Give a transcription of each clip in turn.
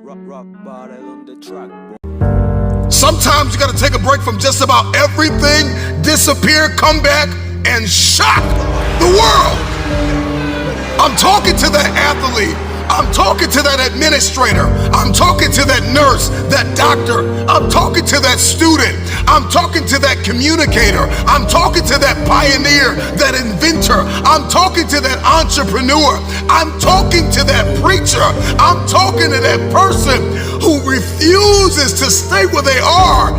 Rock bottle on the track. Sometimes you gotta take a break from just about everything, disappear, come back, and shock the world. I'm talking to that athlete. I'm talking to that administrator. I'm talking to that nurse, that doctor. I'm talking to that student. I'm talking to that communicator. I'm talking to that pioneer, that inventor. I'm talking to that entrepreneur. I'm talking to that preacher. I'm talking to that person who refuses to stay where they are.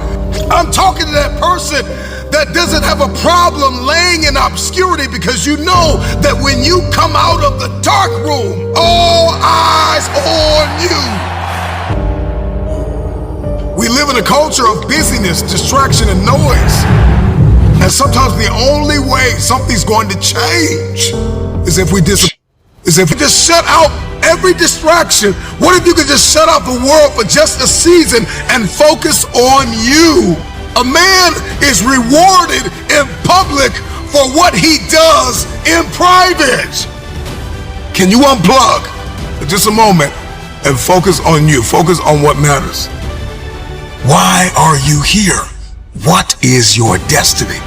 I'm talking to that person that doesn't have a problem laying in obscurity, because you know that when you come out of the dark room, all eyes on you. We live in a culture of busyness, distraction, and noise. And sometimes the only way something's going to change is if we just shut out every distraction. What if you could just shut out the world for just a season and focus on you? A man is rewarded in public for what he does in private. Can you unplug for just a moment and focus on you? Focus on what matters. Why are you here? What is your destiny?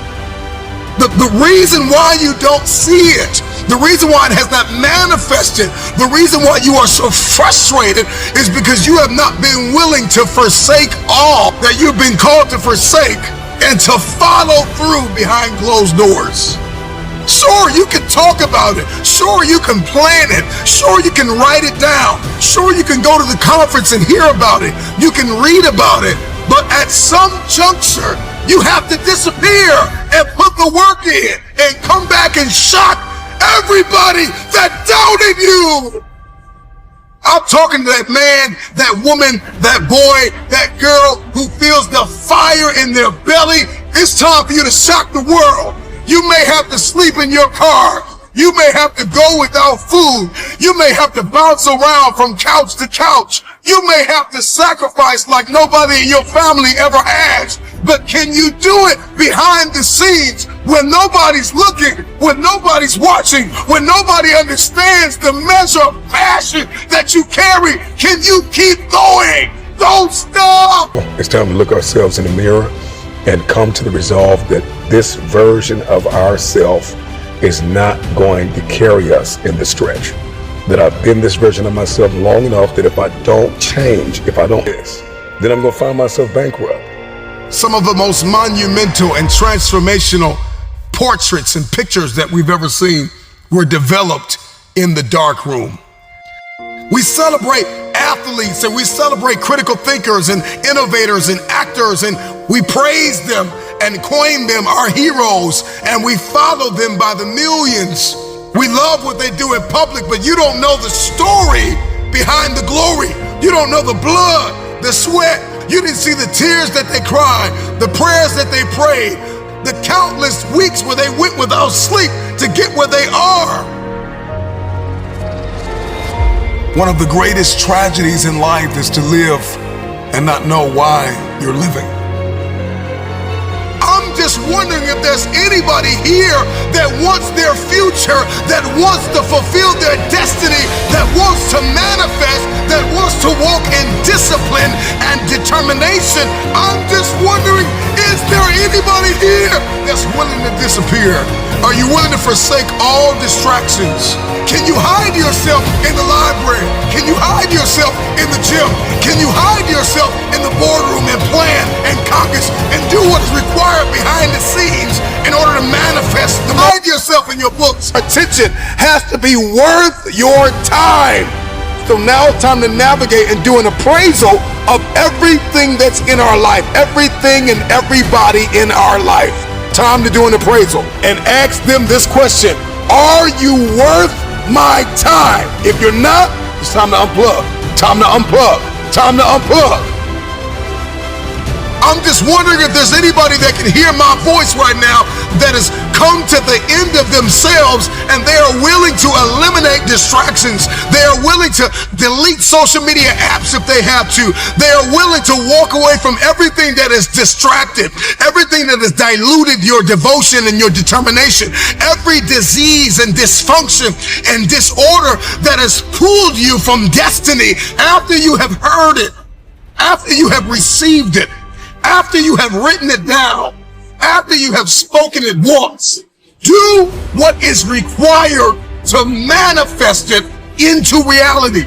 The reason why you don't see it, the reason why it has not manifested, the reason why you are so frustrated is because you have not been willing to forsake all that you've been called to forsake and to follow through behind closed doors. Sure, you can talk about it. Sure, you can plan it. Sure, you can write it down. Sure, you can go to the conference and hear about it. You can read about it. But at some juncture, you have to disappear and put the work in and come back and shock everybody that doubted you. I'm talking to that man, that woman, that boy, that girl who feels the fire in their belly. It's time for you to shock the world. You may have to sleep in your car. You may have to go without food. You may have to bounce around from couch to couch. You may have to sacrifice like nobody in your family ever has. But can you do it behind the scenes when nobody's looking, when nobody's watching, when nobody understands the measure of passion that you carry? Can you keep going? Don't stop. It's time to look ourselves in the mirror and come to the resolve that this version of ourselves is not going to carry us in the stretch. That I've been this version of myself long enough that if I don't change, if I don't this, then I'm going to find myself bankrupt. Some of the most monumental and transformational portraits and pictures that we've ever seen were developed in the dark room. We celebrate athletes and we celebrate critical thinkers and innovators and actors, and we praise them and coin them our heroes, and we follow them by the millions. We love what they do in public, but you don't know the story behind the glory. You don't know the blood, the sweat. You didn't see the tears that they cried, the prayers that they prayed, the countless weeks where they went without sleep to get where they are. One of the greatest tragedies in life is to live and not know why you're living. I'm just wondering if there's anybody here that wants their future, that wants to fulfill their destiny, that wants to manifest, that wants to walk in discipline and determination. I'm just wondering, is there anybody here that's willing to disappear? Are you willing to forsake all distractions? Can you hide yourself in the library? Can you hide yourself in the gym? Can you hide yourself in the boardroom and plan and caucus and do what is required behind the scenes in order to manifest? Hide yourself in your books. Attention has to be worth your time. So now it's time to navigate and do an appraisal of everything that's in our life, everything and everybody in our life. Time to do an appraisal and ask them this question: are you worth my time? If you're not, it's time to unplug. Time to unplug. Time to unplug. I'm just wondering if there's anybody that can hear my voice right now that has come to the end of themselves and they are willing to eliminate distractions. They are willing to delete social media apps if they have to. They are willing to walk away from everything that is distracted, everything that has diluted your devotion and your determination, every disease and dysfunction and disorder that has pulled you from destiny after you have heard it, after you have received it, after you have written it down, after you have spoken it once. Do what is required to manifest it into reality.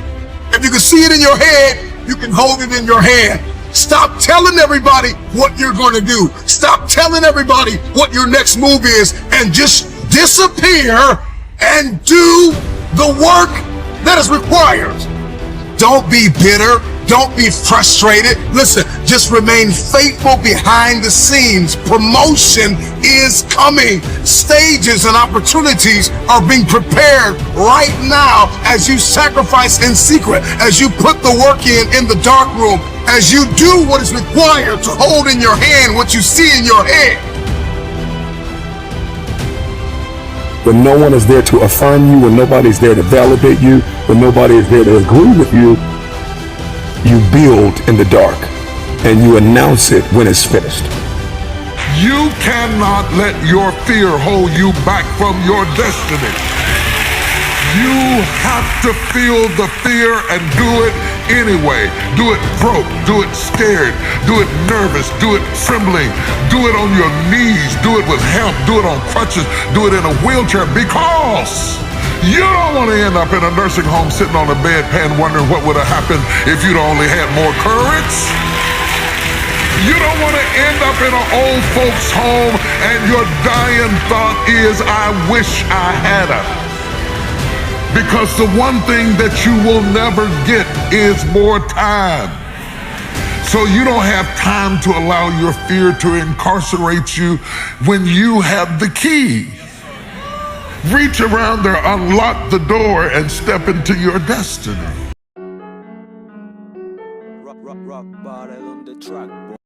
If you can see it in your head, you can hold it in your hand. Stop telling everybody what you're going to do. Stop telling everybody what your next move is, and just disappear and do the work that is required. Don't be bitter. Don't be frustrated. Listen, just remain faithful behind the scenes. Promotion is coming. Stages and opportunities are being prepared right now as you sacrifice in secret, as you put the work in the dark room, as you do what is required to hold in your hand what you see in your head. When no one is there to affirm you, when nobody's there to validate you, when nobody is there to agree with you, you build in the dark and you announce it when it's finished. You cannot let your fear hold you back from your destiny. You have to feel the fear and do it anyway. Do it broke, do it scared, do it nervous, do it trembling, do it on your knees, do it with help, do it on crutches, do it in a wheelchair, because you don't want to end up in a nursing home sitting on a bedpan wondering what would have happened if you'd only had more courage. You don't want to end up in an old folks home and your dying thought is, I wish I had her. Because the one thing that you will never get is more time. So you don't have time to allow your fear to incarcerate you when you have the key. Reach around there, unlock the door, and step into your destiny. Rock bottle on the track.